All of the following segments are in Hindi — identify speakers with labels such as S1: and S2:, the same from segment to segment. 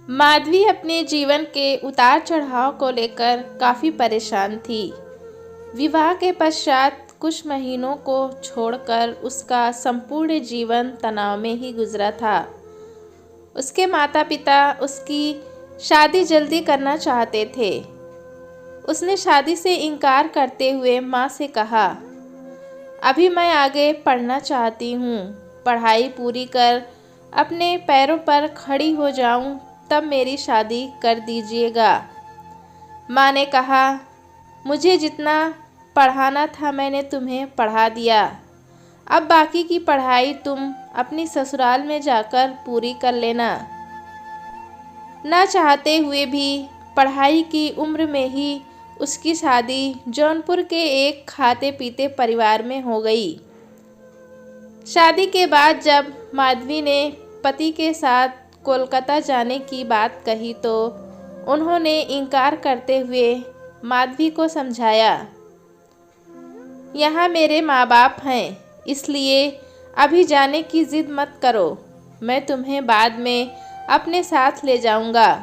S1: माधवी अपने जीवन के उतार चढ़ाव को लेकर काफ़ी परेशान थी। विवाह के पश्चात कुछ महीनों को छोड़कर उसका संपूर्ण जीवन तनाव में ही गुजरा था। उसके माता पिता उसकी शादी जल्दी करना चाहते थे। उसने शादी से इनकार करते हुए माँ से कहा, अभी मैं आगे पढ़ना चाहती हूँ, पढ़ाई पूरी कर अपने पैरों पर खड़ी हो जाऊँ तब मेरी शादी कर दीजिएगा। माँ ने कहा, मुझे जितना पढ़ाना था मैंने तुम्हें पढ़ा दिया, अब बाकी की पढ़ाई तुम अपनी ससुराल में जाकर पूरी कर लेना। ना चाहते हुए भी पढ़ाई की उम्र में ही उसकी शादी जौनपुर के एक खाते पीते परिवार में हो गई। शादी के बाद जब माधवी ने पति के साथ कोलकाता जाने की बात कही तो उन्होंने इनकार करते हुए माधवी को समझाया, यहाँ मेरे माँ बाप हैं, इसलिए अभी जाने की जिद मत करो, मैं तुम्हें बाद में अपने साथ ले जाऊंगा।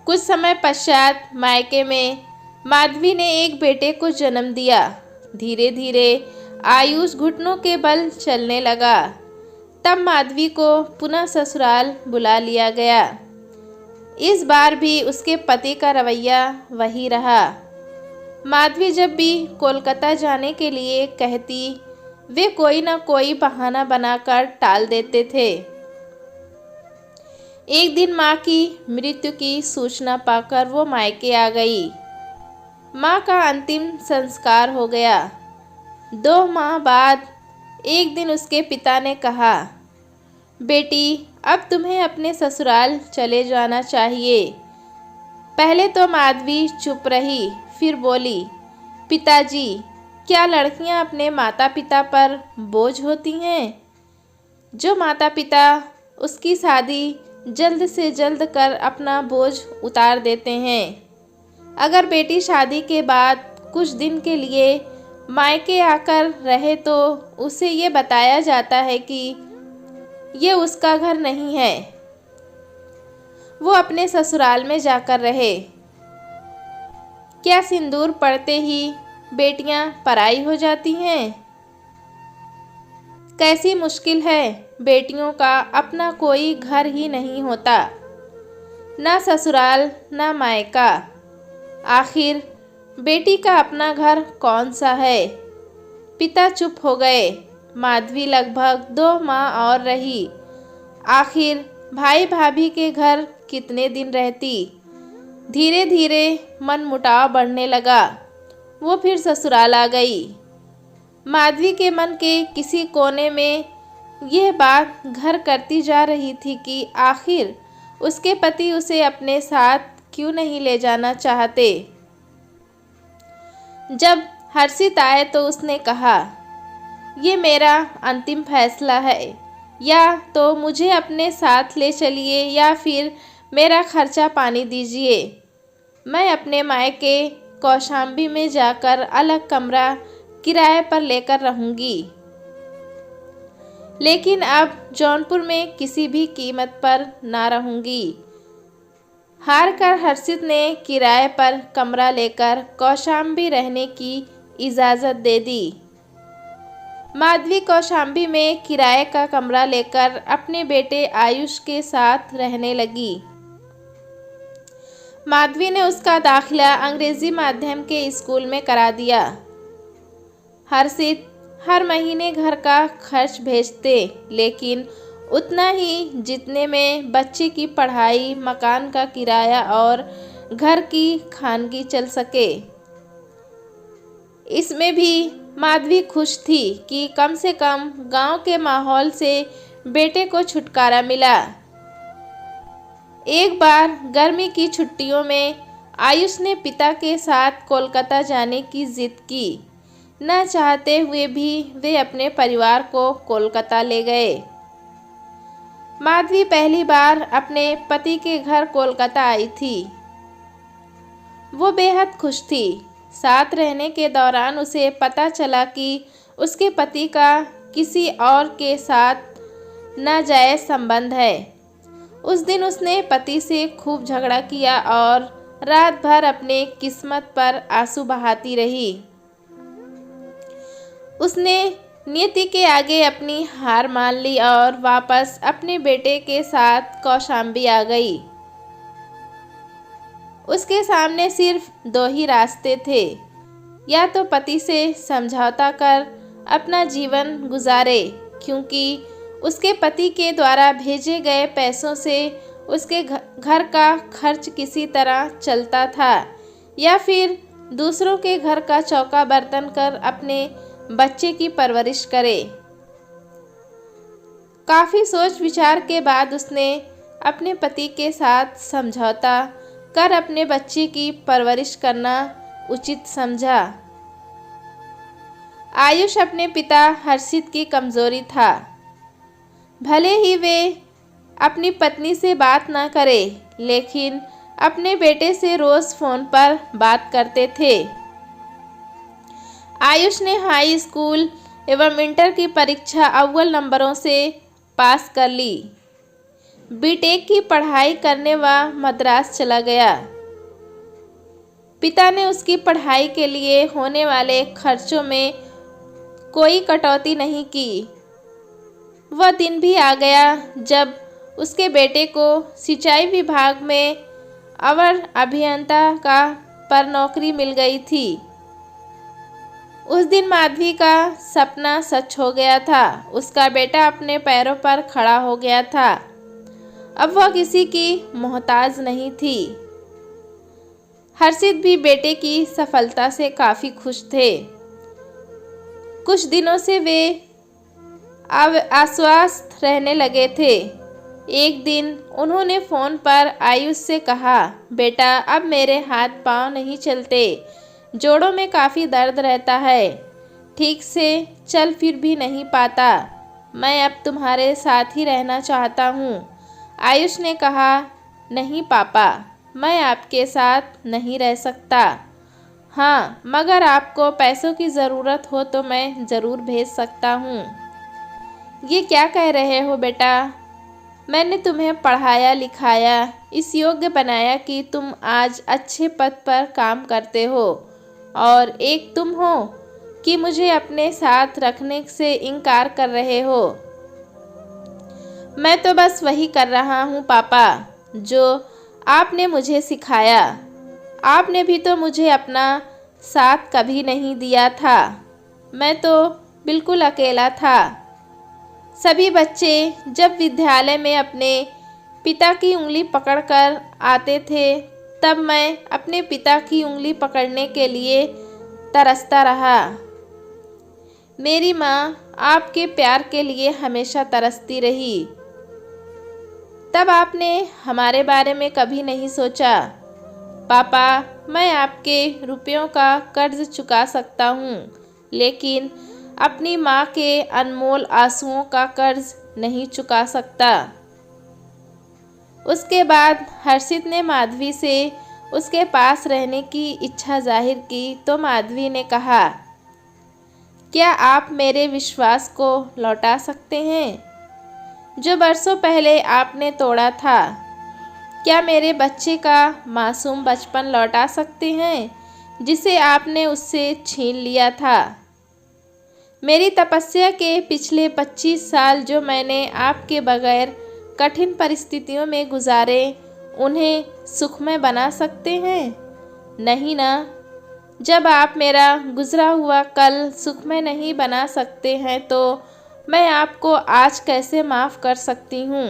S1: कुछ समय पश्चात मायके में माधवी ने एक बेटे को जन्म दिया। धीरे धीरे आयुष घुटनों के बल चलने लगा। तब माधवी को पुनः ससुराल बुला लिया गया। इस बार भी उसके पति का रवैया वही रहा। माधवी जब भी कोलकाता जाने के लिए कहती, वे कोई ना कोई बहाना बनाकर टाल देते थे। एक दिन माँ की मृत्यु की सूचना पाकर वो मायके आ गई। माँ का अंतिम संस्कार हो गया। 2 माह बाद एक दिन उसके पिता ने कहा, बेटी अब तुम्हें अपने ससुराल चले जाना चाहिए। पहले तो माधवी चुप रही, फिर बोली, पिताजी, क्या लड़कियां अपने माता पिता पर बोझ होती हैं? जो माता पिता उसकी शादी जल्द से जल्द कर अपना बोझ उतार देते हैं। अगर बेटी शादी के बाद कुछ दिन के लिए मायके आकर रहे तो उसे ये बताया जाता है कि ये उसका घर नहीं है, वो अपने ससुराल में जाकर रहे। क्या सिंदूर पड़ते ही बेटियां पराई हो जाती हैं? कैसी मुश्किल है, बेटियों का अपना कोई घर ही नहीं होता, ना ससुराल ना मायका। आखिर बेटी का अपना घर कौन सा है? पिता चुप हो गए। माधवी लगभग 2 माह और रही। आखिर भाई भाभी के घर कितने दिन रहती? धीरे धीरे मन मुटाव बढ़ने लगा। वो फिर ससुराल आ गई। माधवी के मन के किसी कोने में यह बात घर करती जा रही थी कि आखिर उसके पति उसे अपने साथ क्यों नहीं ले जाना चाहते। जब हर्षित आए तो उसने कहा, ये मेरा अंतिम फैसला है, या तो मुझे अपने साथ ले चलिए या फिर मेरा खर्चा पानी दीजिए। मैं अपने मायके कौशाम्बी में जाकर अलग कमरा किराए पर लेकर रहूंगी, लेकिन अब जौनपुर में किसी भी कीमत पर ना रहूंगी। हार कर हर्षित ने किराए पर कमरा लेकर कौशाम्बी रहने की इजाज़त दे दी। माधवी कौशाम्बी में किराए का कमरा लेकर अपने बेटे आयुष के साथ रहने लगी। माधवी ने उसका दाखिला अंग्रेजी माध्यम के स्कूल में करा दिया। हर्षित हर महीने घर का खर्च भेजते, लेकिन उतना ही जितने में बच्चे की पढ़ाई, मकान का किराया और घर की खानगी चल सके। इसमें भी माधवी खुश थी कि कम से कम गांव के माहौल से बेटे को छुटकारा मिला। एक बार गर्मी की छुट्टियों में आयुष ने पिता के साथ कोलकाता जाने की जिद की। न चाहते हुए भी वे अपने परिवार को कोलकाता ले गए। माधवी पहली बार अपने पति के घर कोलकाता आई थी। वो बेहद खुश थी। साथ रहने के दौरान उसे पता चला कि उसके पति का किसी और के साथ नाजायज संबंध है। उस दिन उसने पति से खूब झगड़ा किया और रात भर अपने किस्मत पर आंसू बहाती रही। उसने नियति के आगे अपनी हार मान ली और वापस अपने बेटे के साथ कौशाम्बी आ गई। उसके सामने सिर्फ दो ही रास्ते थे, या तो पति से समझौता कर अपना जीवन गुजारे, क्योंकि उसके पति के द्वारा भेजे गए पैसों से उसके घर का खर्च किसी तरह चलता था, या फिर दूसरों के घर का चौका बर्तन कर अपने बच्चे की परवरिश करे। काफ़ी सोच विचार के बाद उसने अपने पति के साथ समझौता कर अपने बच्चे की परवरिश करना उचित समझा। आयुष अपने पिता हर्षित की कमजोरी था। भले ही वे अपनी पत्नी से बात न करे, लेकिन अपने बेटे से रोज फोन पर बात करते थे। आयुष ने हाई स्कूल एवं इंटर की परीक्षा अव्वल नंबरों से पास कर ली। बीटेक की पढ़ाई करने वह मद्रास चला गया। पिता ने उसकी पढ़ाई के लिए होने वाले खर्चों में कोई कटौती नहीं की। वह दिन भी आ गया जब उसके बेटे को सिंचाई विभाग में अवर अभियंता का पर नौकरी मिल गई थी। उस दिन माधवी का सपना सच हो गया था। उसका बेटा अपने पैरों पर खड़ा हो गया था। अब वह किसी की मोहताज नहीं थी। हर्षित भी बेटे की सफलता से काफ़ी खुश थे। कुछ दिनों से वे आश्वस्त रहने लगे थे। एक दिन उन्होंने फ़ोन पर आयुष से कहा, बेटा अब मेरे हाथ पांव नहीं चलते, जोड़ों में काफ़ी दर्द रहता है, ठीक से चल फिर भी नहीं पाता, मैं अब तुम्हारे साथ ही रहना चाहता हूँ। आयुष ने कहा, नहीं पापा, मैं आपके साथ नहीं रह सकता। हाँ, मगर आपको पैसों की ज़रूरत हो तो मैं ज़रूर भेज सकता हूँ। ये क्या कह रहे हो बेटा? मैंने तुम्हें पढ़ाया लिखाया, इस योग्य बनाया कि तुम आज अच्छे पद पर काम करते हो, और एक तुम हो कि मुझे अपने साथ रखने से इनकार कर रहे हो। मैं तो बस वही कर रहा हूँ पापा जो आपने मुझे सिखाया। आपने भी तो मुझे अपना साथ कभी नहीं दिया था। मैं तो बिल्कुल अकेला था। सभी बच्चे जब विद्यालय में अपने पिता की उंगली पकड़कर आते थे, तब मैं अपने पिता की उंगली पकड़ने के लिए तरसता रहा। मेरी माँ आपके प्यार के लिए हमेशा तरसती रही। तब आपने हमारे बारे में कभी नहीं सोचा। पापा, मैं आपके रुपयों का कर्ज चुका सकता हूँ, लेकिन अपनी माँ के अनमोल आंसुओं का कर्ज नहीं चुका सकता। उसके बाद हर्षित ने माधवी से उसके पास रहने की इच्छा जाहिर की तो माधवी ने कहा, क्या आप मेरे विश्वास को लौटा सकते हैं जो बरसों पहले आपने तोड़ा था? क्या मेरे बच्चे का मासूम बचपन लौटा सकते हैं जिसे आपने उससे छीन लिया था? मेरी तपस्या के पिछले 25 साल जो मैंने आपके बगैर कठिन परिस्थितियों में गुजारे, उन्हें सुखमय बना सकते हैं? नहीं ना। जब आप मेरा गुजरा हुआ कल सुखमय नहीं बना सकते हैं तो मैं आपको आज कैसे माफ़ कर सकती हूँ?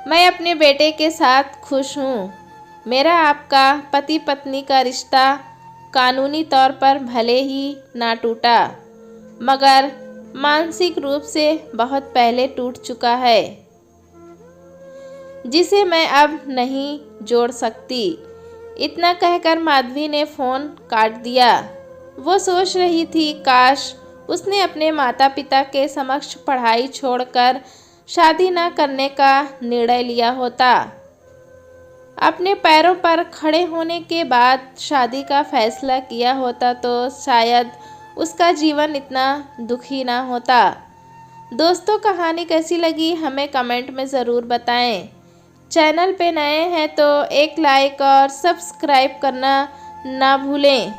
S1: मैं अपने बेटे के साथ खुश हूँ। मेरा आपका पति पत्नी का रिश्ता कानूनी तौर पर भले ही ना टूटा, मगर मानसिक रूप से बहुत पहले टूट चुका है, जिसे मैं अब नहीं जोड़ सकती। इतना कहकर माधवी ने फ़ोन काट दिया। वो सोच रही थी काश उसने अपने माता पिता के समक्ष पढ़ाई छोड़कर शादी न करने का निर्णय लिया होता। अपने पैरों पर खड़े होने के बाद शादी का फैसला किया होता तो शायद उसका जीवन इतना दुखी ना होता। दोस्तों, कहानी कैसी लगी हमें कमेंट में ज़रूर बताएं। चैनल पे नए हैं तो एक लाइक और सब्सक्राइब करना ना भूलें।